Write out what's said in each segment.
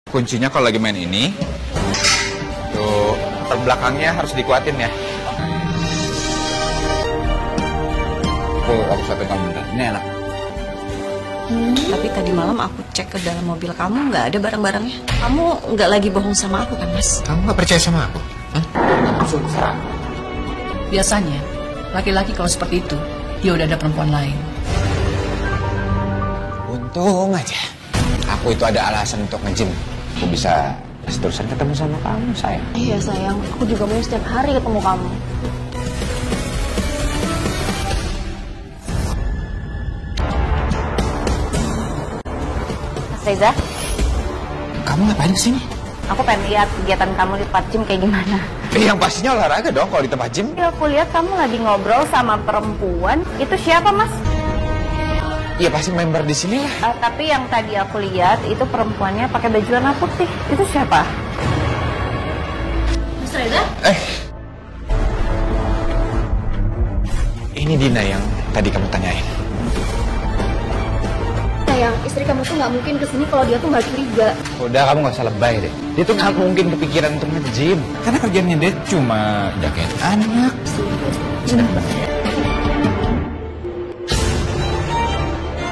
Kuncinya kalau lagi main ini, tuh belakangnya harus dikuatin ya. Tuh, aku siapin kamu bentar. Ini enak. Tapi tadi malam aku cek ke dalam mobil kamu, nggak ada barang-barangnya. Kamu nggak lagi bohong sama aku kan, Mas? Kamu nggak percaya sama aku? Susah. Biasanya, laki-laki kalau seperti itu, dia udah ada perempuan lain. Untung aja. Aku itu ada alasan untuk nge-gym. Aku bisa terus-terusan ketemu sama kamu, sayang. Iya sayang, aku juga mau setiap hari ketemu kamu. Mas Reza, Kamu ngapain kesini? aku pengen lihat kegiatan kamu di tempat gym kayak gimana. Yang pastinya olahraga dong kalau di tempat gym. Aku lihat kamu lagi ngobrol sama perempuan. Itu siapa, Mas? Iya pasti member di sini lah. Tapi yang tadi aku lihat itu perempuannya pakai baju warna putih. Itu siapa? Mas Reza? Ini Dina yang tadi kamu tanyain. Sayang, istri kamu tuh nggak mungkin kesini kalau dia tuh nggak curiga. Udah, kamu nggak usah lebay deh. Dia tuh nggak mungkin kepikiran untuk nge-gym. Karena kerjanya dia cuma jagain anak.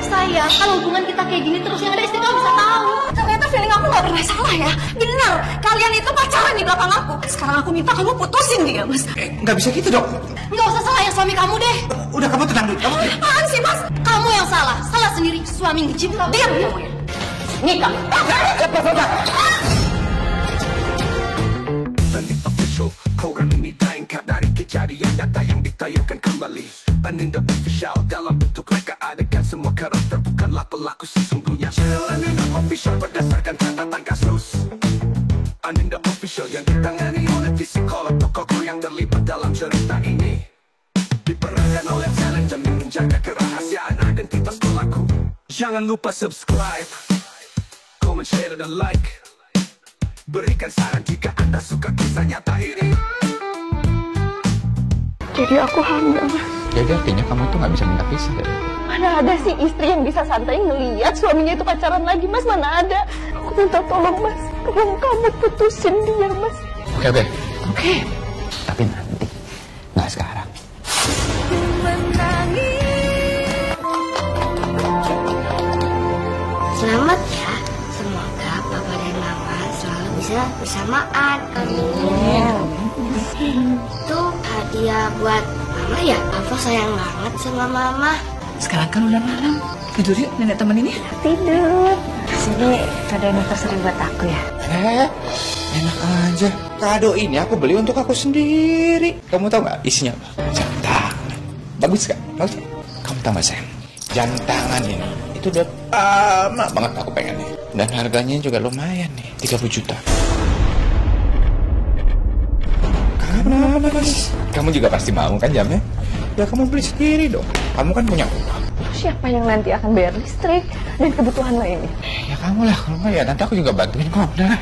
Sayang, kalau hubungan kita kayak gini terus yang ada istri kamu bisa tahu. Ternyata feeling aku nggak pernah salah ya. Benar, kalian itu pacaran di belakang aku. Sekarang aku minta kamu putusin dia, Mas. Nggak bisa gitu dong. Nggak usah salah yang suami kamu deh. Udah, kamu tenang dulu. Kamu Apaan sih, Mas? Kamu yang salah. Salah sendiri. Suami ngejim. Diam kamu ya. Nikah. Program ini tayangkan dari kejadian data yang ditayangkan kembali. Paninda Official dalam bentuk reka adegan semua karakter bukanlah pelaku sesungguhnya. Channel Paninda Official berdasarkan catatan kasus. Paninda Official yang ditangani oleh psikolog tokoh yang terlibat dalam cerita ini. Diperankan oleh talent demi menjaga kerahasiaan identitas pelaku. Jangan lupa subscribe, komen, share, dan like. Berikan saran jika Anda suka kisah nyata ini. Jadi aku hamil, Mas. jadi artinya kamu tuh nggak bisa minta pisah dari aku. Mana ada sih istri yang bisa santai ngeliat suaminya itu pacaran lagi, Mas? Mana ada? Aku minta tolong, Mas. Tolong kamu putusin dia, Mas. Oke. Tapi nanti, nggak sekarang. Selamat ya, semoga papa dan mama selalu bisa bersamaan. Itu hadiah buat mama ya. Papa sayang banget sama mama. Sekarang kan udah malam. Tidur yuk, nenek temenin ya. Tidur. Sini kado anniversary buat aku ya. Enak aja. Kado ini aku beli untuk aku sendiri. Kamu tahu nggak isinya apa? Jam tangan. Bagus nggak? Bagus nggak? Kamu tahu nggak, sayang? Jam tangan ini itu udah lama banget aku pengennya. Dan harganya juga lumayan nih, 30 juta. Kamu juga pasti mau kan jamnya? Ya kamu beli sendiri dong. Kamu kan punya uang. Siapa yang nanti akan bayar listrik dan kebutuhan lainnya? Ya kamu lah, kalau nggak ya nanti aku juga bantuin kok. Udah.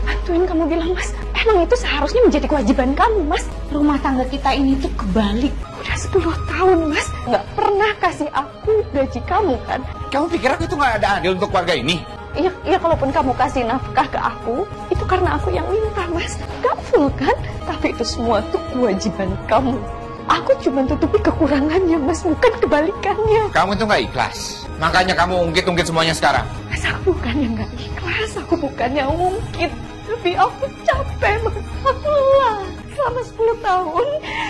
Bantuin kamu bilang, Mas. Emang itu seharusnya menjadi kewajiban kamu, Mas. Rumah tangga kita ini tuh kebalik. Udah 10 tahun, Mas. Nggak pernah kasih aku gaji kamu, kan? Kamu pikir aku itu nggak ada adil untuk keluarga ini? Iya, kalaupun kamu kasih nafkah ke aku, itu karena aku yang minta, Mas. Gak full, kan? Tapi itu semua tuh kewajiban kamu. Aku cuma tutupi kekurangannya, Mas, bukan kebalikannya. Kamu itu nggak ikhlas. Makanya kamu ungkit-ungkit semuanya sekarang. Mas, aku bukan yang gak ikhlas, aku bukan yang ungkit. Tapi aku capek, Mas. Lelah. Selama 10 tahun,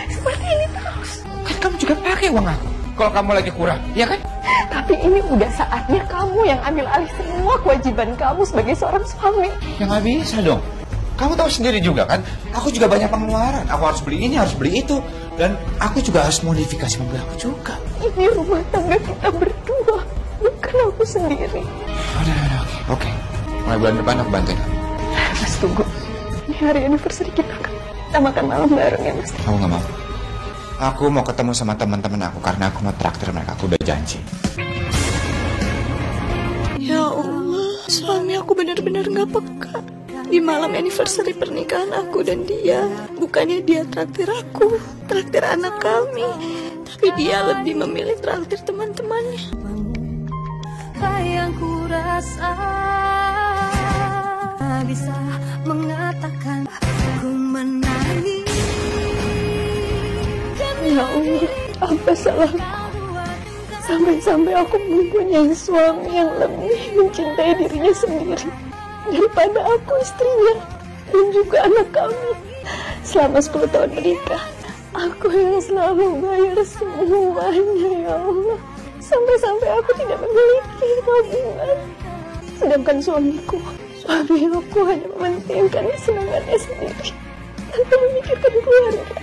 seperti ini terus. Kan kamu juga pakai uang aku. Kalau kamu lagi kurang, ya kan? Tapi ini udah saatnya kamu yang ambil alih semua kewajiban kamu sebagai seorang suami. Ya nggak bisa dong. Kamu tahu sendiri juga kan, aku juga banyak pengeluaran. Aku harus beli ini, harus beli itu. Dan aku juga harus modifikasi mobil aku juga. Ini rumah tangga kita berdua, bukan aku sendiri. Udah, oke. Mulai bulan depan aku bantuin kamu. Mas, tunggu. Ini hari anniversary kita kan. Kita makan malam bareng ya, Mas. Kamu nggak mau? Aku mau ketemu sama teman-teman aku karena aku mau traktir mereka. Aku udah janji. Ya Allah, suami aku benar-benar gak peka. Di malam anniversary pernikahan aku dan dia, bukannya dia traktir aku, traktir anak kami, tapi dia lebih memilih traktir teman-temannya. Apa yang ku rasa bisa mengatakan ku menangis. Ya Allah, apa salahku? Sampai-sampai aku mempunyai suami yang lebih mencintai dirinya sendiri daripada aku, istrinya, dan juga anak kami. Selama 10 tahun menikah, aku yang selalu bayar semuanya, ya Allah. Sampai-sampai aku tidak memiliki tabungan. Sedangkan suami aku hanya mementingkan kesenangannya sendiri tanpa memikirkan keluarga.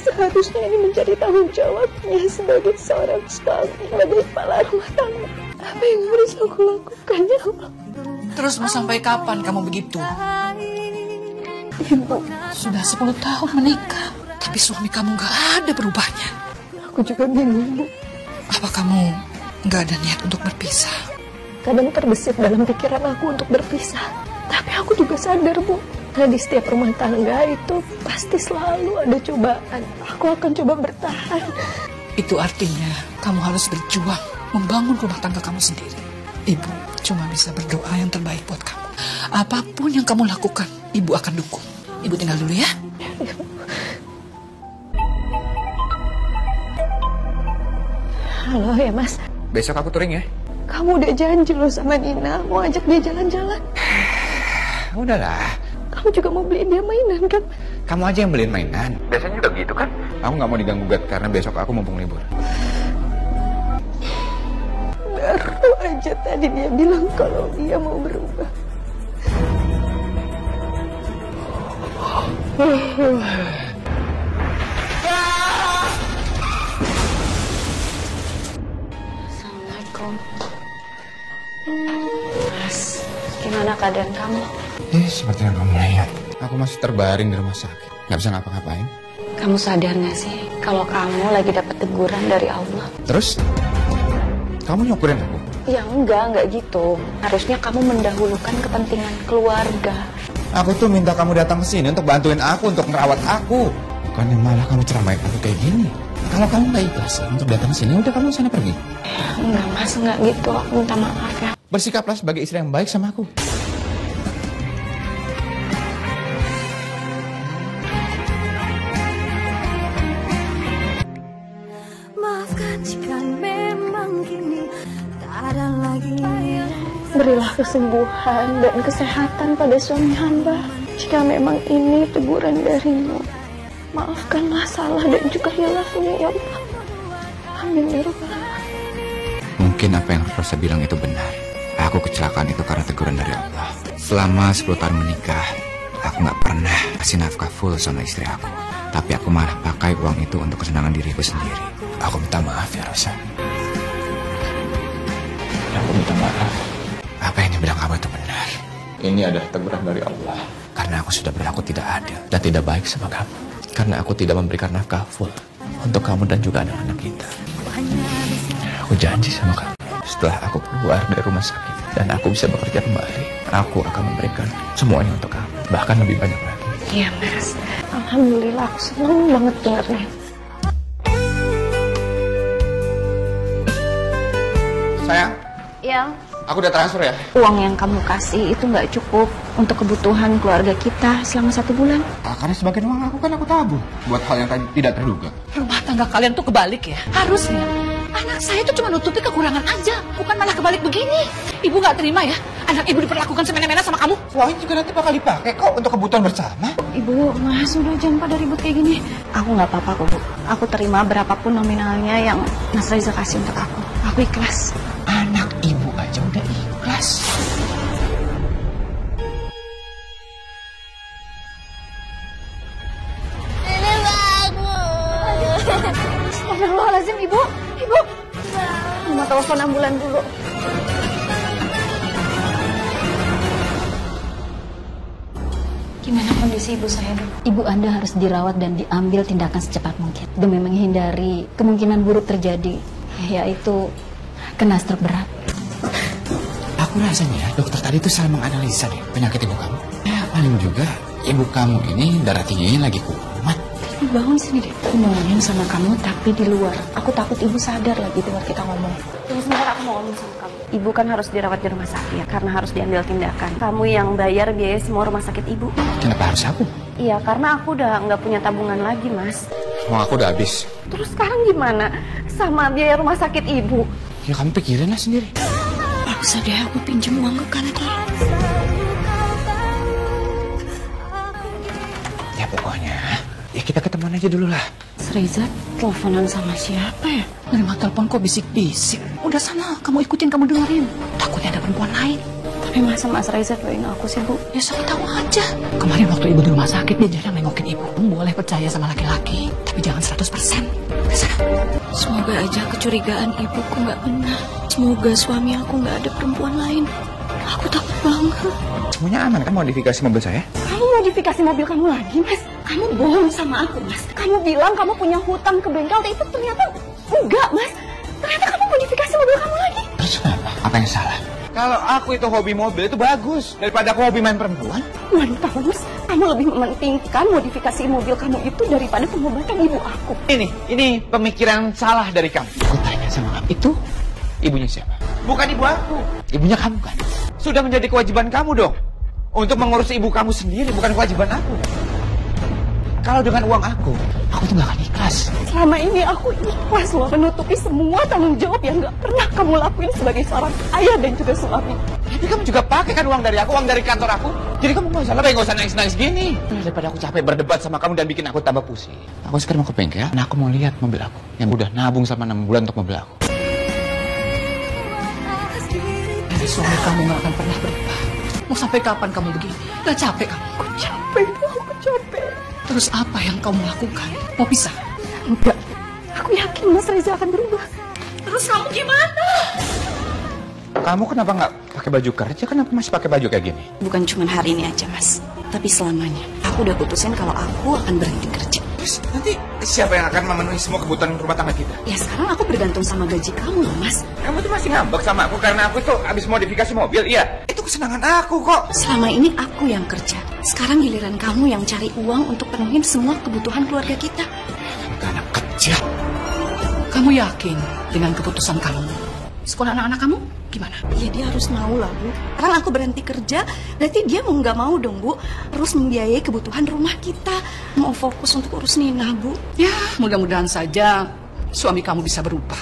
Seharusnya ini menjadi tanggung jawabnya sebagai seorang suami, sebagai kepala rumah tangga. Apa yang harus aku lakukan, ya Allah? Terus mau sampai kapan kamu begitu? Ibu, Sudah 10 tahun menikah, tapi suami kamu gak ada berubahnya. aku juga bingung, Bu. Apa kamu gak ada niat untuk berpisah? Kadang terbesit dalam pikiran aku untuk berpisah. Tapi aku juga sadar, Bu, karena di setiap rumah tangga itu pasti selalu ada cobaan. Aku akan coba bertahan. Itu artinya kamu harus berjuang membangun rumah tangga kamu sendiri. Ibu cuma bisa berdoa yang terbaik buat kamu. Apapun yang kamu lakukan, Ibu akan dukung. Ibu tinggal dulu ya. Halo ya, Mas. Besok aku touring ya. Kamu udah janji loh sama Nina mau ajak dia jalan-jalan. Udahlah. Kamu juga mau beliin dia mainan kan? Kamu aja yang beliin mainan. Biasanya juga gitu kan? Aku nggak mau diganggu-gugat karena besok aku mumpung libur. Baru aja tadi dia bilang kalau dia mau berubah. Assalamualaikum. Mas, gimana keadaan kamu? Seperti yang kamu lihat. Aku masih terbaring di rumah sakit. Nggak bisa ngapa-ngapain. Kamu sadar gak sih kalau kamu lagi dapat teguran dari Allah? Terus? Kamu nyukurin aku? Ya enggak gitu. Harusnya kamu mendahulukan kepentingan keluarga. Aku tuh minta kamu datang ke sini untuk bantuin aku, untuk merawat aku. Bukannya malah kamu ceramain aku kayak gini. Kalau kamu nggak ikhlas untuk datang ke sini, udah kamu sana pergi. Enggak Mas, enggak gitu. Aku minta maaf ya. Bersikaplah sebagai istri yang baik sama aku. Maafkan jika memang kini tak ada lagi. Berilah kesembuhan dan kesehatan pada suami hamba. Jika memang ini teguran darimu, maafkanlah salah dan juga hilafnya, ya Allah. Amin ya Rabbal alamin. Mungkin apa yang Rosa bilang itu benar. Aku kecelakaan itu karena teguran dari Allah. Selama 10 tahun menikah, aku nggak pernah kasih nafkah full sama istri aku. Tapi aku malah pakai uang itu untuk kesenangan diriku sendiri. Aku minta maaf ya Rosa. Aku minta maaf. Apa yang dibilang kamu itu benar. Ini adalah teguran dari Allah. Karena aku sudah berlaku tidak adil dan tidak baik sama kamu. Karena aku tidak memberikan nafkah full untuk kamu dan juga anak-anak kita. Aku janji sama kamu, setelah aku keluar dari rumah sakit dan aku bisa bekerja kembali, aku akan memberikan semuanya untuk kamu, bahkan lebih banyak lagi. Iya Mas. Alhamdulillah, aku senang banget dengarnya. Sayang, Ya, aku udah transfer ya. uang yang kamu kasih itu nggak cukup untuk kebutuhan keluarga kita selama 1 bulan. Karena sebagian uang aku kan aku tabung buat hal yang tidak terduga. Rumah tangga kalian tuh kebalik ya. Harusnya anak saya tuh cuma nutupi kekurangan aja, bukan malah kebalik begini. Ibu nggak terima ya anak ibu diperlakukan semena-mena sama kamu. Uang juga nanti bakal dipakai kok untuk kebutuhan bersama. Ibu, Mas, udah jangan pada ribut kayak gini. Aku nggak apa-apa kok, Bu. Aku terima berapapun nominalnya yang Mas Reza kasih untuk aku. Aku ikhlas. Anak ibu aja udah ikhlas. Astagfirullahaladzim, Ibu. Ibu. Mama telepon ambulan dulu. Gimana kondisi ibu saya, Dok? Ibu Anda harus dirawat dan diambil tindakan secepat mungkin demi menghindari kemungkinan buruk terjadi, yaitu kena stroke berat. Aku rasanya dokter tadi tuh salah menganalisa deh penyakit ibu kamu. Ya paling juga ibu kamu ini darah tingginya lagi kumat. Bangun sini deh. Aku mau ngomong sama kamu tapi di luar. Aku takut ibu sadar lagi dengar kita ngomong. Tunggu sebentar, aku mau ngomong sama kamu. Ibu kan harus dirawat di rumah sakit karena harus diambil tindakan. Kamu yang bayar biaya semua rumah sakit ibu. Kenapa harus aku? Iya, karena aku udah nggak punya tabungan lagi, Mas. Uang aku udah habis. Terus sekarang gimana sama biaya rumah sakit ibu? Ya kamu pikirin lah sendiri. Bisa deh aku pinjam uang ke kantor. Ya pokoknya, ya kita ketemuan aja dulu lah. Reza teleponan sama siapa ya? Nerima telepon kok bisik-bisik. Udah sana, kamu ikutin, kamu dengerin. Takutnya ada perempuan lain. Tapi masa Mas Reza doain aku sih, Bu? Ya siapa tahu aja. Kemarin waktu ibu di rumah sakit, dia jarang nengokin ibu. Boleh percaya sama laki-laki, tapi jangan 100%. Udah sana. Semoga aja kecurigaan ibuku nggak benar. Semoga suami aku nggak ada perempuan lain. Aku takut banget. Semuanya aman kan modifikasi mobil saya? Kamu modifikasi mobil kamu lagi, Mas? Kamu bohong sama aku, Mas. Kamu bilang kamu punya hutang ke bengkel, tapi itu ternyata enggak, Mas. Ternyata kamu modifikasi mobil kamu lagi. Terus kenapa? Apa yang salah? Kalau aku itu hobi mobil itu bagus daripada aku hobi main perempuan. Wanita, Mas. Kamu lebih mementingkan modifikasi mobil kamu itu daripada pengobatan ibu aku. Ini pemikiran salah dari kamu. Aku tanya sama kamu, itu ibunya siapa? Bukan ibu aku. Ibunya kamu kan? Sudah menjadi kewajiban kamu dong untuk mengurus ibu kamu sendiri, bukan kewajiban aku. Kalau dengan uang aku tuh gak akan ikhlas. Selama ini aku ikhlas loh menutupi semua tanggung jawab yang gak pernah kamu lakuin sebagai seorang ayah dan juga suami. Tapi kamu juga pakai kan uang dari aku, uang dari kantor aku. Jadi kamu gak usah lebay, gak usah nangis-nangis gini. Daripada aku capek berdebat sama kamu dan bikin aku tambah pusing. Aku sekarang mau ke bengkel, nah aku mau lihat mobil aku yang udah nabung sama 6 bulan untuk mobil aku. Suami kamu gak akan pernah berubah. Mau sampai kapan kamu begini? Gak capek kamu? Aku capek. Terus apa yang kamu lakukan? Mau pisah? Enggak. Aku yakin Mas Reza akan berubah. Terus kamu gimana? Kamu kenapa nggak pakai baju kerja? Kenapa masih pakai baju kayak gini? Bukan cuma hari ini aja, Mas. Tapi selamanya. Aku udah putusin kalau aku akan berhenti kerja. Terus nanti siapa yang akan memenuhi semua kebutuhan rumah tangga kita? Ya sekarang aku bergantung sama gaji kamu loh, Mas. Kamu tuh masih ngambek sama aku karena aku tuh habis modifikasi mobil, iya? Itu kesenangan aku kok. Selama ini aku yang kerja. Sekarang giliran kamu yang cari uang untuk penuhin semua kebutuhan keluarga kita. Anak kecil. Kamu yakin dengan keputusan kamu? Sekolah anak-anak kamu gimana? Ya dia harus mau lah, Bu. Sekarang aku berhenti kerja, berarti dia mau nggak mau dong, Bu. Terus membiayai kebutuhan rumah kita. Mau fokus untuk urus Nina, Bu. Ya, mudah-mudahan saja suami kamu bisa berubah.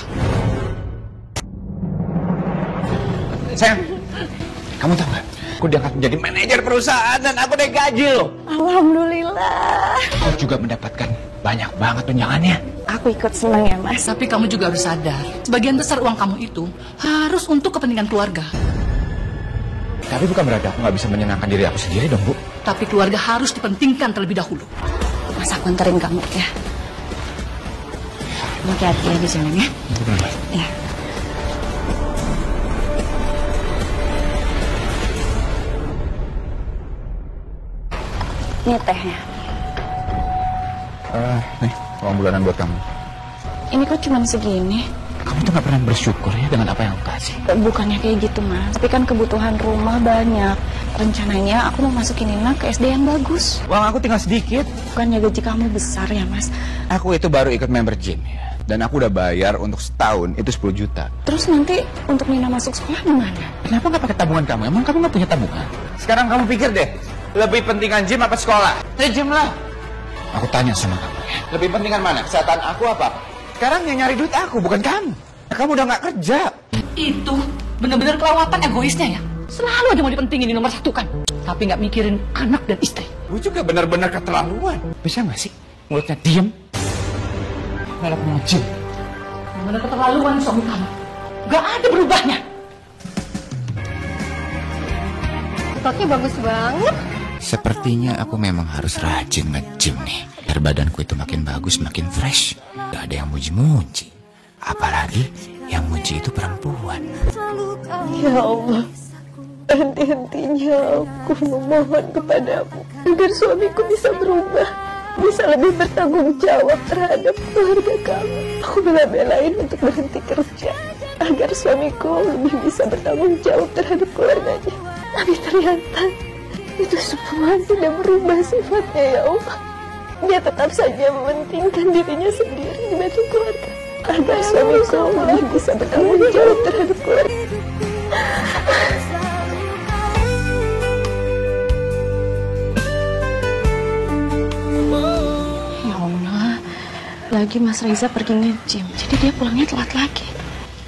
Sayang, kamu tahu nggak? Aku diangkat menjadi manajer perusahaan dan aku naik gaji loh. Alhamdulillah. Aku juga mendapatkan banyak banget tunjangannya. Aku ikut senang ya, Mas. Tapi kamu juga harus sadar, sebagian besar uang kamu itu harus untuk kepentingan keluarga. Tapi bukan berarti aku nggak bisa menyenangkan diri aku sendiri dong, Bu. Tapi keluarga harus dipentingkan terlebih dahulu. Mas, aku anterin kamu ya. Hati-hati ya di jalan ya. Ya. Ini tehnya. Nih, uang bulanan buat kamu. Ini kok cuma segini? Kamu tuh gak pernah bersyukur ya dengan apa yang aku kasih. Bukannya kayak gitu, Mas. Tapi kan kebutuhan rumah banyak. Rencananya aku mau masukin Nina ke SD yang bagus. Uang aku tinggal sedikit. Bukannya gaji kamu besar ya, Mas? Aku itu baru ikut member gym ya. Dan aku udah bayar untuk setahun itu 10 juta. Terus nanti untuk Nina masuk sekolah gimana? Kenapa gak pakai tabungan kamu? Emang kamu gak punya tabungan? Sekarang kamu pikir deh, lebih pentingan gym apa sekolah? Ya gym lah. Aku tanya sama kamu ya, lebih pentingan mana? Kesehatan aku apa? Sekarang yang nyari duit aku, bukan kamu. Kamu udah gak kerja. Itu benar-benar kelewatan egoisnya ya. Selalu aja mau dipentingin di nomor satu kan. Tapi nggak mikirin anak dan istri. Gue juga benar-benar keterlaluan. Bisa gak sih mulutnya diem? Malah mau gym. Benar keterlaluan suami kamu. Gak ada berubahnya. Otaknya bagus banget. Sepertinya aku memang harus rajin nge-gym nih. Biar badanku itu makin bagus, makin fresh. Gak ada yang muji-muji. Apalagi yang muji itu perempuan. Ya Allah, henti-hentinya aku memohon kepadamu agar suamiku bisa berubah, bisa lebih bertanggung jawab terhadap keluarga kami. Aku bela-belain untuk berhenti kerja agar suamiku lebih bisa bertanggung jawab terhadap keluarganya. Tapi ternyata itu semua tidak berubah sifatnya, ya Allah. dia tetap saja mementingkan dirinya sendiri dibanding keluarga. Agar suamiku malah bisa bertanggung jawab terhadap keluarga. Ya Allah, lagi Mas Reza pergi nge-gym, jadi dia pulangnya telat lagi.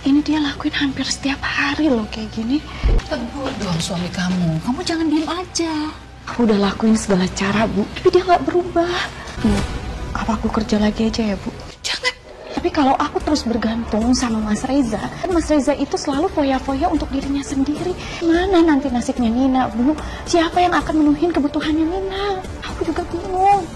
Ini dia lakuin hampir setiap hari loh kayak gini. Tegur dong suami kamu jangan diem aja. Aku udah lakuin segala cara, Bu, tapi dia nggak berubah. Bu, apa aku kerja lagi aja ya, Bu? Jangan. Tapi kalau aku terus bergantung sama Mas Reza, kan Mas Reza itu selalu foya-foya untuk dirinya sendiri. Mana nanti nasibnya Nina, Bu? Siapa yang akan menuhin kebutuhannya Nina? Aku juga bingung.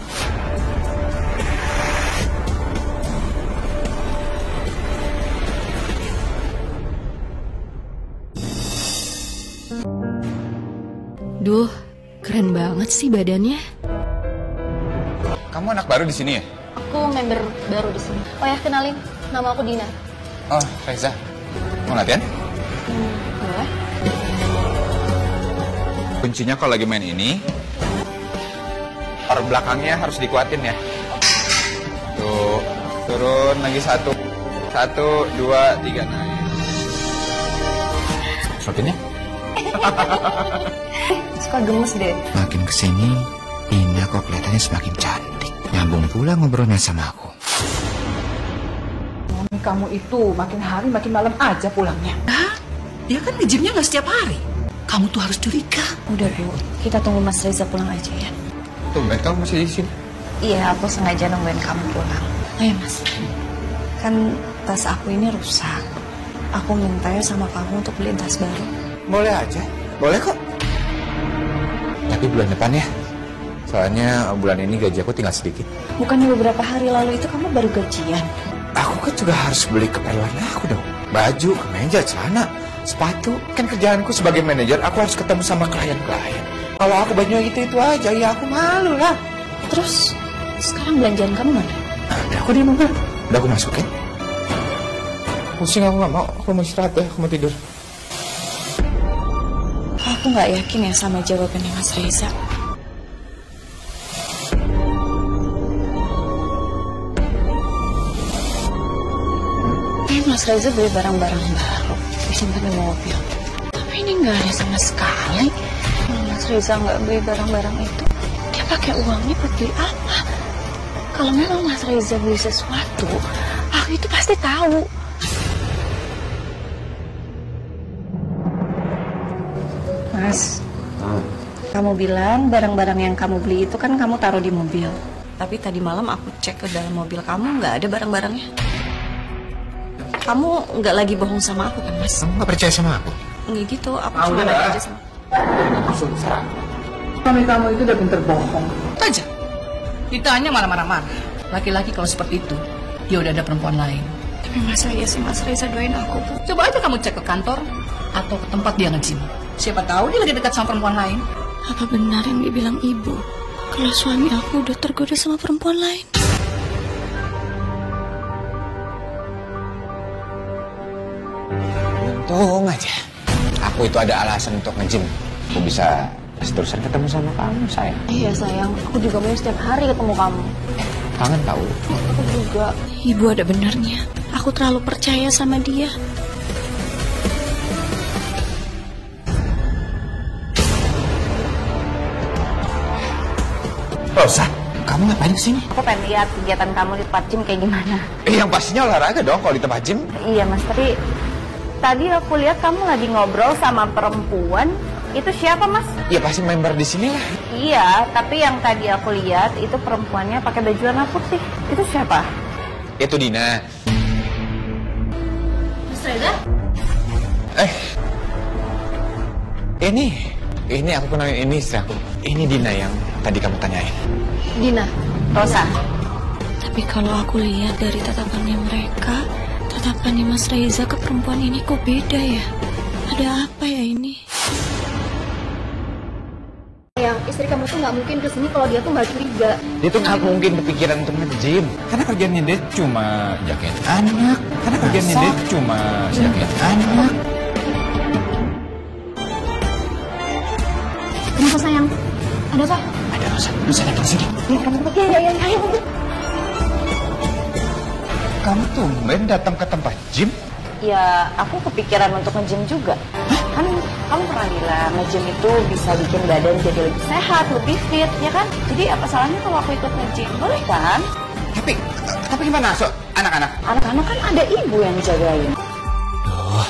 Duh, keren banget sih badannya. Kamu anak baru di sini ya? Aku member baru di sini. Oh ya, kenalin, nama aku Dina. Oh, Reza. Mau latihan? Boleh? Kuncinya kalau lagi main ini, par belakangnya harus dikuatin ya. Tuh, turun lagi 1, 2, 3, naik. Suapin ya? Suka gemes deh. Makin kesini, Ina kok kelihatannya semakin cantik. Nyambung pula ngobrolnya sama aku. Kamu itu makin hari makin malam aja pulangnya. Hah? Dia kan nge-gymnya nggak setiap hari. Kamu tuh harus curiga. Udah, Bu, kita tunggu Mas Reza pulang aja ya. Tumben kamu masih di sini. Iya, aku sengaja nungguin kamu pulang. Ayo, Mas. Kan tas aku ini rusak. Aku minta ya sama kamu untuk beliin tas baru. Boleh aja. Boleh kok. Tapi bulan depan ya. Soalnya bulan ini gaji aku tinggal sedikit. Bukannya beberapa hari lalu itu kamu baru gajian? Aku kan juga harus beli keperluan aku dong. Baju, kemeja, celana, sepatu. Kan kerjaanku sebagai manajer, aku harus ketemu sama klien-klien. Kalau aku bajunya itu aja, ya aku malu lah. Terus, sekarang belanjaan kamu mana? Ada aku di mobil. Udah aku masukin. Pusing aku gak mau. Aku mau istirahat ya, aku mau tidur. Aku nggak yakin ya sama jawabannya Mas Reza. Mas Reza beli barang-barang baru disimpan di mobil. Tapi ini nggak ada sama sekali. Kalau Mas Reza nggak beli barang-barang itu, dia pakai uangnya buat beli apa? Kalau memang Mas Reza beli sesuatu, aku itu pasti tahu. Mas, kamu bilang barang-barang yang kamu beli itu kan kamu taruh di mobil. Tapi tadi malam aku cek ke dalam mobil kamu, nggak ada barang-barangnya. Kamu nggak lagi bohong sama aku kan, Mas? Kamu nggak percaya sama aku? Nggak gitu, aku cuma nanya aja sama. Suami kamu itu udah pinter bohong. Aja. Ditanya malah marah-marah. Laki-laki kalau seperti itu, dia udah ada perempuan lain. Tapi masa iya sih Mas Reza doain aku, Bu? Coba aja kamu cek ke kantor atau ke tempat dia nge-gym. Siapa tahu dia lagi dekat sama perempuan lain. Apa benar yang dibilang ibu? Kalau suami aku udah tergoda sama perempuan lain? Untung aja. Aku itu ada alasan untuk nge-gym. Aku bisa terus-terusan ketemu sama kamu, sayang. Iya sayang, aku juga mau setiap hari ketemu kamu. Kangen tahu. Aku juga. Ibu ada benarnya. Aku terlalu percaya sama dia. Rosa, kamu ngapain kesini? Aku pengen lihat kegiatan kamu di tempat gym kayak gimana. Yang pastinya olahraga dong kalau di tempat gym. Iya Mas, tapi tadi aku lihat kamu lagi ngobrol sama perempuan. Itu siapa Mas? Ya pasti member di sini lah. Iya, tapi yang tadi aku lihat itu perempuannya pakai baju warna putih. Itu siapa? Itu Dina. Mas Reza? Ini aku kenalin, ini istri aku. Ini Dina yang tadi kamu tanyain. Dina, Rosa. Tapi kalau aku lihat dari tatapannya mereka, tatapannya Mas Reza ke perempuan ini kok beda ya? Ada apa ya ini? Yang istri kamu tuh nggak mungkin kesini kalau dia tuh nggak curiga. Dia tuh nggak mungkin kepikiran untuk nge-gym. Karena kerjaannya dia cuma jagain anak. Kenapa sayang? Ada apa? Ada Ya, Rosa datang sini. Ya. Kamu tumben datang ke tempat gym? Ya, aku kepikiran untuk nge-gym juga. Kan kamu pernah bilang nge-gym itu bisa bikin badan jadi lebih sehat, lebih fit, ya kan? Jadi apa salahnya kalau aku ikut nge-gym? Boleh kan? Tapi gimana, So? Anak-anak? Anak-anak kan ada ibu yang jagain. Loh,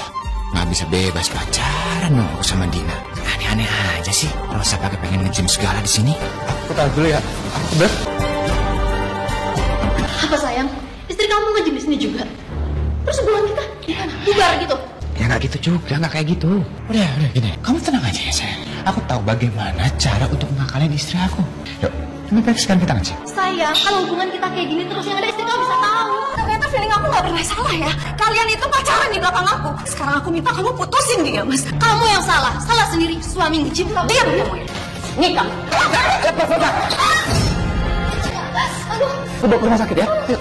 nggak bisa bebas pacaran dong aku sama Dina. Aneh-aneh aja sih. Rosa pakai pengen nge-gym segala di sini. Aku tahu dulu ya. Aku bener. Apa sayang? Istri kamu nge-gym di sini juga? Terus hubungan kita gimana? Bubar gitu? Ya nggak gitu juga, nggak kayak gitu. Udah gini. Kamu tenang aja ya sayang. Aku tahu bagaimana cara untuk mengakalin istri aku. Yuk, lebih baik sekarang kita nge-gym. Sayang, kalau hubungan kita kayak gini terus yang ada istri kamu bisa tahu. Ternyata feeling aku gak pernah salah ya. Kalian itu pacaran di belakang aku. Sekarang aku minta kamu putusin dia, Mas. Kamu yang salah sendiri. Suami nge-gym kamu. Diam kamu ya. Nikah. Lepas. Aduh. Bawa ke rumah sakit ya. Yuk.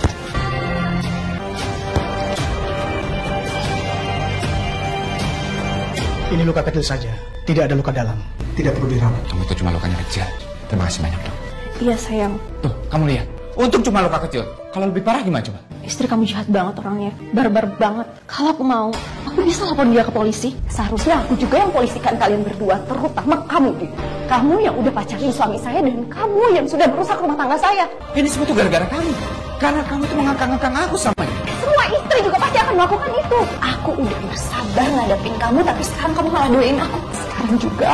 Ini luka kecil saja, tidak ada luka dalam. Tidak perlu dirawat. Kamu itu cuma lukanya kecil. Terima kasih banyak dok. Iya sayang. Tuh, kamu lihat. Untung cuma luka kecil. Kalau lebih parah gimana coba? Istri kamu jahat banget orangnya. Barbar banget. Kalau aku mau, aku bisa lapor dia ke polisi. Seharusnya aku juga yang polisikan kalian berdua. Terutama kamu, Din. Kamu yang udah pacarin suami saya dan kamu yang sudah merusak rumah tangga saya. Ini semua tuh gara-gara kamu. Karena kamu tuh mengangkang-angkang aku sama ini. Semua istri juga pasti akan melakukan itu. Aku udah bersabar ngadepin kamu, tapi sekarang kamu malah doain aku. Sekarang juga,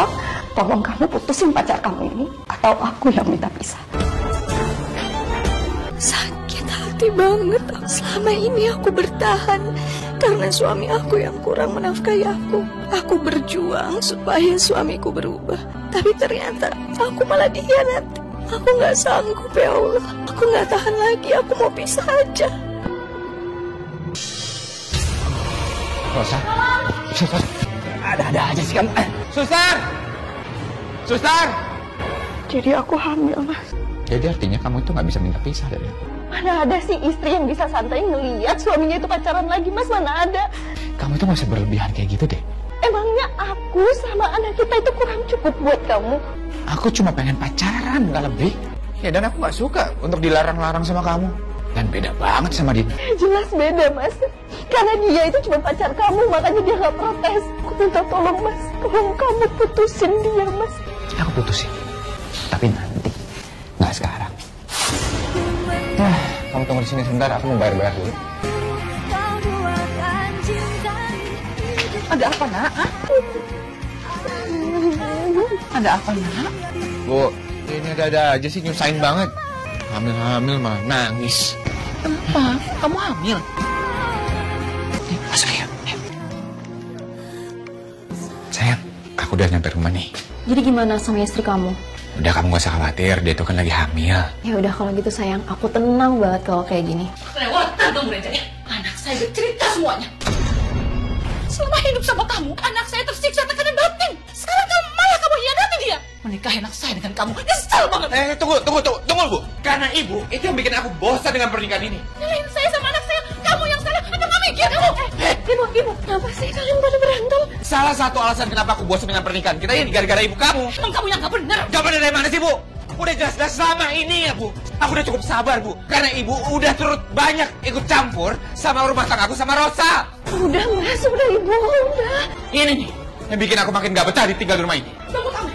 tolong kamu putusin pacar kamu ini, atau aku yang minta pisah. Sakit hati banget. Selama ini aku bertahan karena suami aku yang kurang menafkahi aku. Aku berjuang supaya suamiku berubah. Tapi ternyata aku malah dikhianati. Aku gak sanggup ya Allah. Aku gak tahan lagi. Aku mau pisah aja. Rosa. Ada aja sih kamu. Suster. Jadi aku hamil, Mas. Jadi artinya kamu itu nggak bisa minta pisah dari aku. Mana ada sih istri yang bisa santai ngeliat suaminya itu pacaran lagi, Mas? Mana ada? Kamu itu nggak usah berlebihan kayak gitu deh. Emangnya aku sama anak kita itu kurang cukup buat kamu? Aku cuma pengen pacaran, nggak lebih. Ya dan aku nggak suka untuk dilarang-larang sama kamu. Dan beda banget sama Dina. Jelas beda, Mas. Karena dia itu cuma pacar kamu, makanya dia nggak protes. Aku minta tolong, Mas. Tolong kamu putusin dia, Mas. Aku putusin. Tapi nanti, nggak sekarang. Kamu tunggu di sini sebentar. Aku mau bayar-bayar dulu. Ada apa, Nak? Ada apa, Nak? Bu, ini ada aja sih nyusahin banget. Hamil malah nangis. Kenapa? Kamu hamil? Masuk ya. Sayang, aku udah nyampe rumah nih. Jadi gimana sama istri kamu? Udah kamu gak usah khawatir, dia tuh kan lagi hamil. Ya udah kalau gitu sayang, aku tenang banget kalau kayak gini. Kelewatan kamu Reza ya. Anak saya bercerita semuanya. Selama hidup sama kamu, anak saya tersiksa tekanan batin. Sekarang malah kamu hianati dia. Menikahi anak saya dengan kamu, nyesel banget. Tunggu Bu. Karena ibu, itu yang bikin aku bosan dengan pernikahan ini. Nyalahin saya sama anak saya, kamu yang salah. Apa nggak mikir kamu? Ibu, kenapa sih kalian pada berantem? Salah satu alasan kenapa aku bosan dengan pernikahan kita ini gara-gara ibu kamu. Emang kamu yang nggak benar? Gak bener dari mana sih Bu? Udah jelas-jelas selama ini ya Bu. Aku udah cukup sabar Bu. Karena ibu udah turut banyak ikut campur sama rumah tanggaku sama Rosa. Udah Mas, udah Ibu, udah. Ini nih, yang bikin aku makin gak betah tinggal di rumah ini. Tunggu kamu.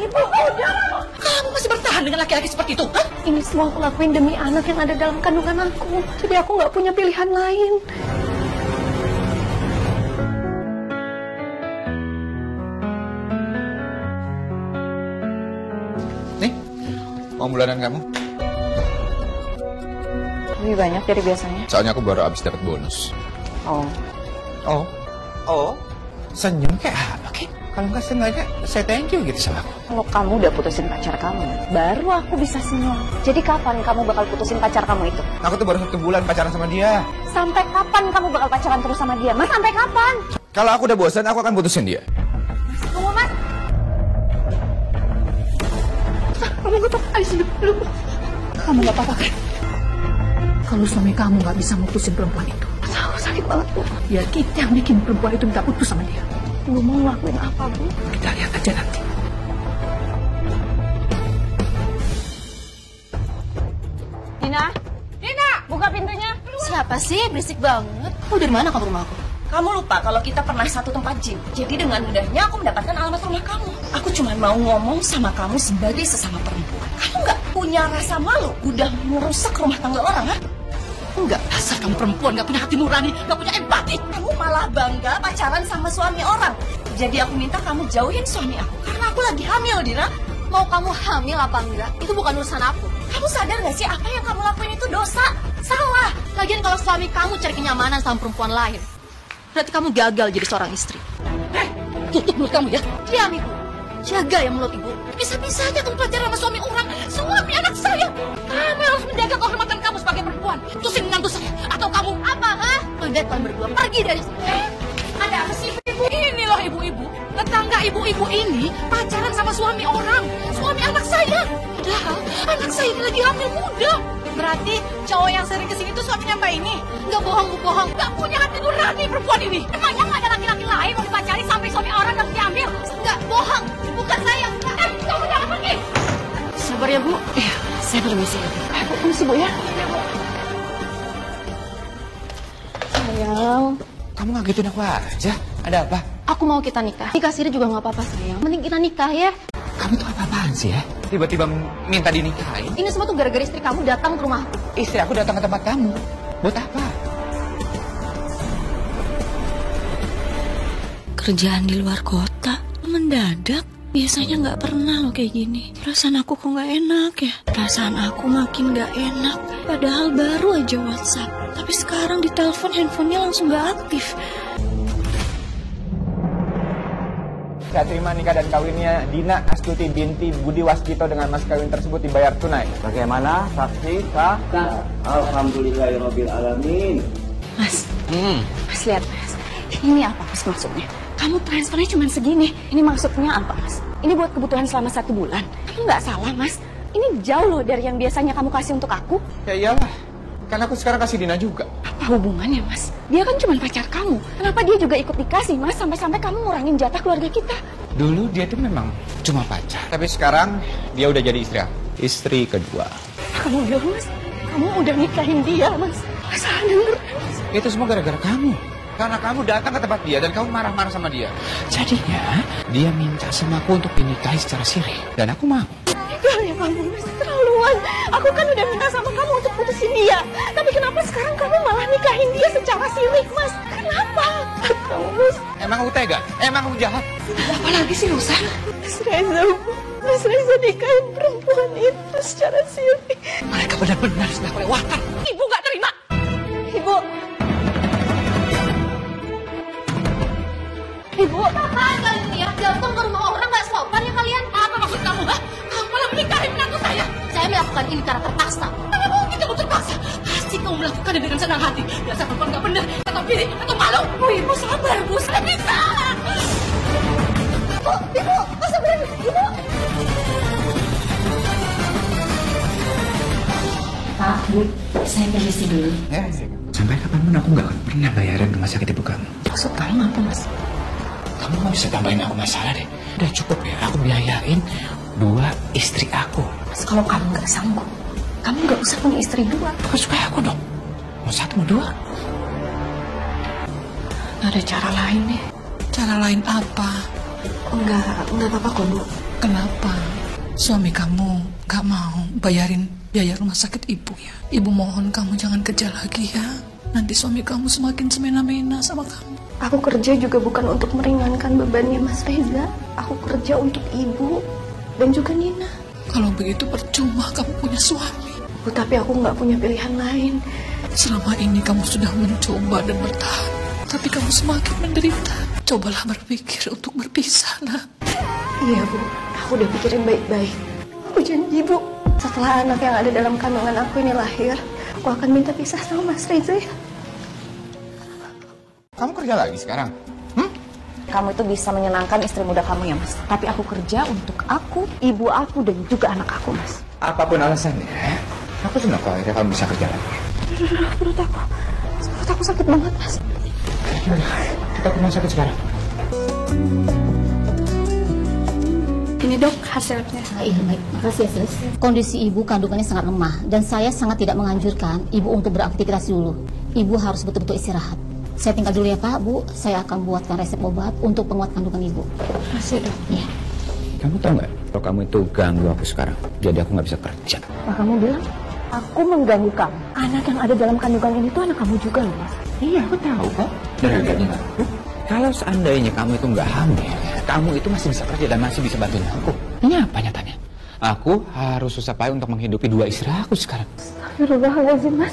Ibu, udah. Kamu masih bertahan dengan laki-laki seperti itu? Hah? Ini semua aku lakuin demi anak yang ada dalam kandungan aku. Jadi aku nggak punya pilihan lain. Nih, uang bulanan kamu. Lebih banyak dari biasanya. Soalnya aku baru habis dapat bonus. Oh. Senyum kayak apa kek? Kalau nggak sengaja, saya thank you gitu sama aku. Kalau kamu udah putusin pacar kamu, baru aku bisa senyum. Jadi kapan kamu bakal putusin pacar kamu itu? Aku tuh baru 1 bulan pacaran sama dia. Sampai kapan kamu bakal pacaran terus sama dia? Mas, sampai kapan? Kalau aku udah bosan, aku akan putusin dia. Kamu, Mas? Kamu nggak apa-apa, ayo sini dulu. Kamu nggak apa-apa kan? Kalau suami kamu nggak bisa mutusin perempuan itu, Aku sakit banget, Bu. ya kita yang bikin perempuan itu minta putus sama dia. Bu mau ngelakuin apa, Bu? Kita lihat aja nanti. siapa sih? Berisik banget. Dari mana kamu rumah aku? Kamu lupa kalau kita pernah satu tempat gym. Jadi dengan mudahnya aku mendapatkan alamat rumah kamu. Aku cuma mau ngomong sama kamu sebagai sesama perempuan. Kamu nggak punya rasa malu udah merusak rumah tangga orang, ha? Enggak, dasar kamu perempuan, nggak punya hati nurani, nggak punya empati. Kamu malah bangga pacaran sama suami orang. Jadi aku minta kamu jauhin suami aku karena aku lagi hamil, Dina. Mau kamu hamil apa enggak, itu bukan urusan aku. Kamu sadar gak sih apa yang kamu lakuin itu dosa? Salah. Lagian kalau suami kamu cari kenyamanan sama perempuan lain, berarti kamu gagal jadi seorang istri. Tutup mulut kamu ya. Diam, Ibu. Jaga ya mulut Ibu. Bisa-bisanya kamu pacaran sama suami orang, suami anak saya. Kamu harus menjaga kehormatan kamu sebagai perempuan. Tusin menantu saya. Atau kamu apa, ha? Lebih kalian berdua pergi dari sini. Ada apa sih, Ibu? Ini loh ibu-ibu. Tetangga ibu-ibu ini pacaran sama suami orang. Suami anak saya. Padahal anak saya ini lagi hamil muda. Berarti cowok yang sering kesini tuh suaminya Mbak ini. Nggak bohong, Bu, bohong. Nggak punya hati nurani perempuan ini. Emangnya nggak ada laki-laki lain mau dipacari sampai suami orang dan diambil? Nggak bohong. Bukan saya. Kamu jangan pergi. Sabar ya, Bu. Iya, saya permisi. Bu, permisi, Bu ya. Sayang. Kamu ngagetin aku aja. Ada apa? Aku mau kita nikah. Nikah siri juga nggak apa-apa, sayang. Mending kita nikah ya. Kamu tuh apa-apaan sih ya? Tiba-tiba minta dinikahin. Ini semua tuh gara-gara istri kamu datang ke rumah aku. Istri aku datang ke tempat kamu. Buat apa? Kerjaan di luar kota mendadak. Biasanya nggak pernah loh kayak gini. Perasaan aku kok nggak enak ya. Perasaan aku makin nggak enak. Padahal baru aja WhatsApp. Tapi sekarang di telepon handphonenya langsung nggak aktif. Saya terima nikah dan kawinnya Dina Astuti binti Budi Waskito dengan mas kawin tersebut dibayar tunai. Bagaimana? Saksi sah? Alhamdulillahirabbil alamin. Mas, Mas lihat Mas. Ini apa Mas maksudnya? Kamu transfernya cuma segini. Ini maksudnya apa Mas? Ini buat kebutuhan selama 1 bulan. Kamu nggak salah Mas. Ini jauh loh dari yang biasanya kamu kasih untuk aku. Ya iyalah. Kan aku sekarang kasih Dina juga. Apa hubungannya Mas? Dia kan cuma pacar kamu. Kenapa dia juga ikut dikasih Mas? Sampai-sampai kamu ngurangin jatah keluarga kita. Dulu dia tuh memang cuma pacar. Tapi sekarang dia udah jadi istri aku. Istri kedua. Kamu bilang Mas, kamu udah nikahin dia Mas. Salah denger Mas. Itu semua gara-gara kamu. Karena kamu datang ke tempat dia dan kamu marah-marah sama dia. Jadinya dia minta sama aku untuk dinikahi secara siri. Dan aku mau. Enggak ya kamu Mas, keterlaluan. Aku kan udah minta sama kamu untuk putusin dia. Tapi kenapa sekarang kamu malah nikahin dia secara sirik Mas? Kenapa? Kamu Mas. Emang aku tega? Emang aku jahat? Apa lagi sih Nusa? Mas Reza, Mas Reza nikahin perempuan itu secara sirik. Mereka benar-benar sudah kelewatan. Ibu gak terima. Ibu. Ibu, apaan kalian ini ya? Datang ke rumah orang gak sopan ya kalian? Apa maksud kamu, ha? Kamu malah menikahi menantu saya. Saya melakukan ini karena terpaksa. Mana mungkin kamu terpaksa? Pasti kamu melakukannya dengan senang hati. Dasar perempuan gak benar, atau diri, atau malu. Bu, Ibu sabar, Bu. Saya bisa. Ibu, masa berani? Ibu. Pak, Bu, saya permisi dulu. Ya, sampai kapanpun aku gak akan pernah bayarin rumah sakit ibu kamu. Maksud kamu apa, Mas? Kamu gak bisa tambahin aku masalah deh. Udah cukup ya, aku biayain 2 istri aku. Mas, kalau kamu gak sanggup, kamu gak usah punya istri 2. Aku suka aku dong. Mau 1 mau 2. Gak ada cara lain nih. Cara lain apa? Enggak apa-apa kok, Bu. Kenapa? Suami kamu gak mau bayarin biaya rumah sakit ibu ya? Ibu mohon kamu jangan kerja lagi ya. Nanti suami kamu semakin semena-mena sama kamu. Aku kerja juga bukan untuk meringankan bebannya Mas Reza. Aku kerja untuk Ibu dan juga Nina. Kalau begitu percuma kamu punya suami. Bu, tapi aku nggak punya pilihan lain. Selama ini kamu sudah mencoba dan bertahan, tapi kamu semakin menderita. Cobalah berpikir untuk berpisah, nak. Iya, Bu. Aku udah pikirin baik-baik. Aku janji, Bu. Setelah anak yang ada dalam kandungan aku ini lahir, aku akan minta pisah sama Mas Reza ya. Kamu kerja lagi sekarang? Kamu itu bisa menyenangkan istri muda kamu ya, Mas. Tapi aku kerja untuk aku, ibu aku, dan juga anak aku, Mas. Apapun alasannya, aku senang kalau akhirnya kamu bisa kerja lagi. Perut aku sakit banget, Mas. Kita ke rumah sakit sekarang. Ini dok hasilnya. Iya, baik. Makasih ya, Sus. Kondisi ibu kandungannya sangat lemah dan saya sangat tidak menganjurkan ibu untuk beraktivitas dulu. Ibu harus betul-betul istirahat. Saya tinggal dulu ya Pak, Bu. Saya akan buatkan resep obat untuk penguat kandungan ibu. Masih dok. Ya. Kamu tahu nggak? Kalau kamu itu ganggu aku sekarang, jadi aku nggak bisa kerja. Pak, kamu bilang aku mengganggu kamu. Anak yang ada dalam kandungan ini tuh anak kamu juga loh, Mas. Iya, aku tahu kok. Dan harganya nggak. Kalau seandainya kamu itu nggak hamil, kamu itu masih bisa kerja dan masih bisa bantuin aku. Ini apa nyatanya? Aku harus susah payah untuk menghidupi dua istri aku sekarang. Astagfirullahaladzim, Mas.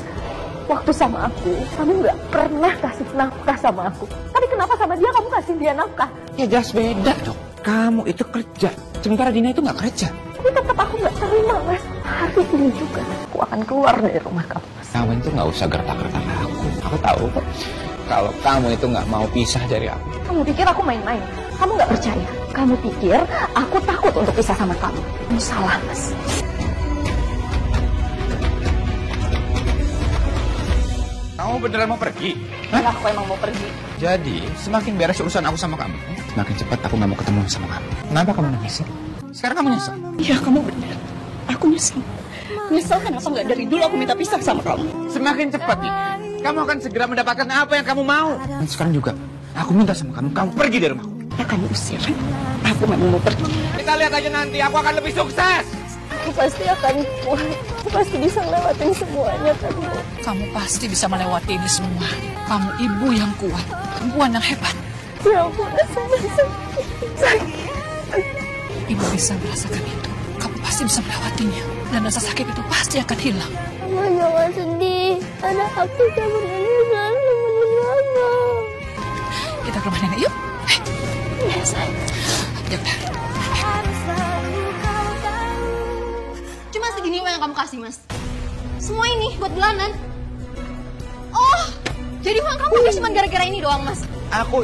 Waktu sama aku, kamu nggak pernah kasih nafkah sama aku. Tapi kenapa sama dia kamu kasih dia nafkah? Ya jelas beda dong. Kamu itu kerja, sementara Dina itu nggak kerja. Tapi tetap aku nggak terima, Mas. Hari ini juga aku akan keluar dari rumah kamu, Mas. Kamu itu nggak usah gertak-gertak aku. Aku tahu kok. Kalau kamu itu nggak mau pisah dari aku. Kamu pikir aku main-main? Kamu nggak percaya? Kamu pikir aku takut untuk pisah sama kamu? Kamu salah, Mas. Kamu beneran mau pergi? Hah? Aku emang mau pergi. Jadi, semakin beres urusan aku sama kamu, semakin cepat aku nggak mau ketemu sama kamu. Kenapa kamu nangis? Sekarang kamu nyesel? Iya, kamu benar. Aku nyesel. Nyesel kenapa nggak dari dulu aku minta pisah sama kamu? Semakin cepat nih, kamu akan segera mendapatkan apa yang kamu mau. Dan sekarang juga, aku minta sama kamu pergi dari rumahku. Akan diusir. Aku memang mau pergi. Kita lihat aja nanti, aku akan lebih sukses. Aku pasti akan kuat. Aku pasti bisa ngelewatin semuanya kan, Bu. Kamu pasti bisa melewati ini semua. Kamu ibu yang kuat, perempuan yang hebat. Ya ampun, rasanya sakit. Ibu bisa merasakan itu. Kamu pasti bisa melewatinya. Dan rasa sakit itu pasti akan hilang. Mama jangan sedih. Ada aku sama nenek selalu nemenin Mama. Kita ke rumah nenek yuk. Ya, sayang. Ya udah. Cuma segini uang yang kamu kasih, Mas. Semua ini buat bulanan. Oh, jadi uang kamu habis cuma gara-gara ini doang, Mas? Aku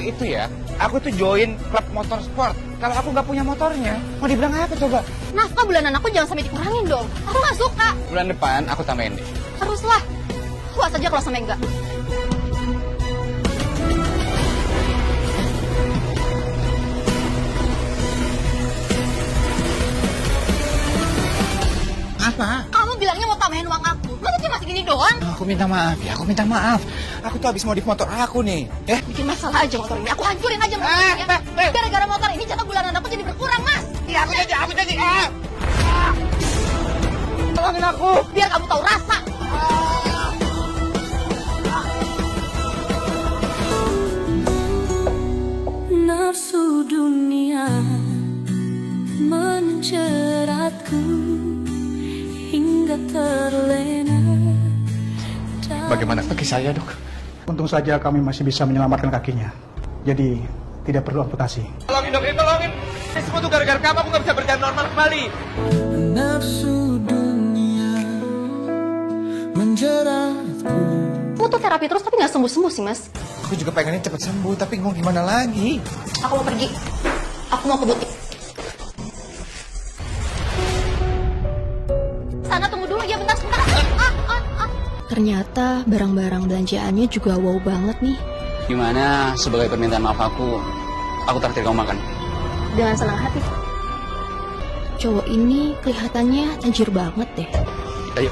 tuh join klub motorsport. Kalau aku nggak punya motornya, mau dibilang apa coba? Nafkah bulanan aku jangan sampai dikurangin dong. Aku nggak suka. Bulan depan aku tambahin deh. Haruslah. Puas aja kalau sampai enggak. Apa? Kamu bilangnya mau tambahin uang aku. Masa cuma segini doang? Aku minta maaf. Aku tuh habis modif motor aku nih. Bikin masalah aja motor ini. Aku hancurin aja motor ini. Ya. Gara-gara motor ini jatah bulanan aku jadi berkurang, Mas. Iya, aku janji. Tolongin aku. Biar kamu tahu rasa. Nafsu dunia menjeratku hingga terlena. Bagaimana kaki saya, Dok? Untung saja kami masih bisa menyelamatkan kakinya. Jadi tidak perlu amputasi. Tolongin, Dok, tolongin. Ini semua tuh gara-gara kamu, aku nggak bisa berjalan normal kembali. Nafsu dunia menjeratku. Aku tuh terapi terus tapi nggak sembuh-sembuh sih, Mas. Aku juga pengennya cepat sembuh, tapi mau gimana lagi? Aku mau pergi. Aku mau ke butik. Sana tunggu dulu, ya bentar. Ternyata barang-barang belanjaannya juga wow banget nih. Gimana sebagai permintaan maaf aku traktir kamu makan. Dengan senang hati. Cowok ini kelihatannya tajir banget deh. Ayo.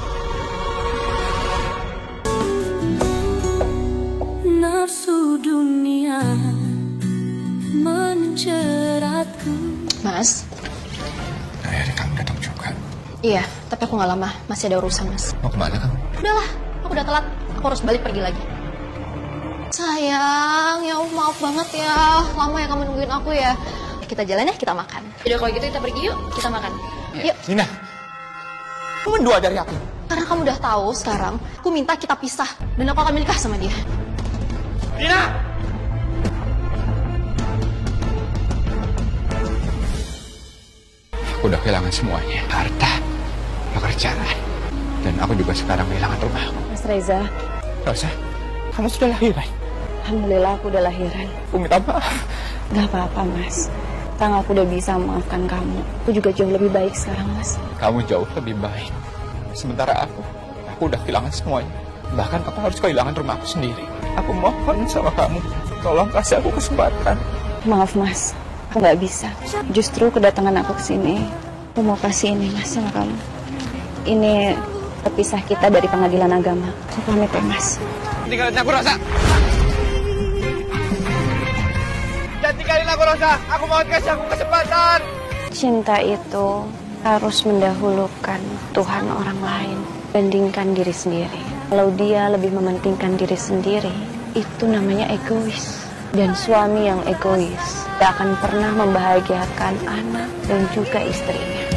Nafsu dunia menjeratku. Mas. Akhirnya kamu datang juga. Iya, tapi aku nggak lama. Masih ada urusan, Mas. Mau kemana kamu? Udahlah, aku udah telat. Aku harus balik pergi lagi. Sayang, ya maaf banget ya. Lama ya kamu nungguin aku ya. Kita jalan ya, kita makan. Udah kalau gitu kita pergi yuk, kita makan. Yuk. Nina, kamu mendua dari aku. Karena kamu udah tahu sekarang, aku minta kita pisah. Dan aku akan menikah sama dia. Nina! Aku udah kehilangan semuanya. Harta, pekerjaan. Dan aku juga sekarang kehilangan rumahku. Mas Reza. Rosa, kamu sudah lahiran? Alhamdulillah aku udah lahiran. Aku minta maaf. Gak apa-apa, Mas. Sekarang aku udah bisa memaafkan kamu. Aku juga jauh lebih baik sekarang, Mas. Kamu jauh lebih baik. Sementara aku udah kehilangan semuanya. Bahkan aku harus kehilangan rumahku sendiri. Aku mohon sama kamu, tolong kasih aku kesempatan. Maaf, Mas. Aku nggak bisa. Justru kedatangan aku ke sini, aku mau kasih ini Mas sama kamu. Ini terpisah kita dari pengadilan agama. Aku pamit ya Mas. Tinggalin aku Rosa. Jangan tinggalin aku Rosa. Aku mau kasih aku kesempatan. Cinta itu harus mendahulukan Tuhan orang lain, bandingkan diri sendiri. Kalau dia lebih mementingkan diri sendiri, itu namanya egois. Dan suami yang egois tidak akan pernah membahagiakan anak dan juga istrinya.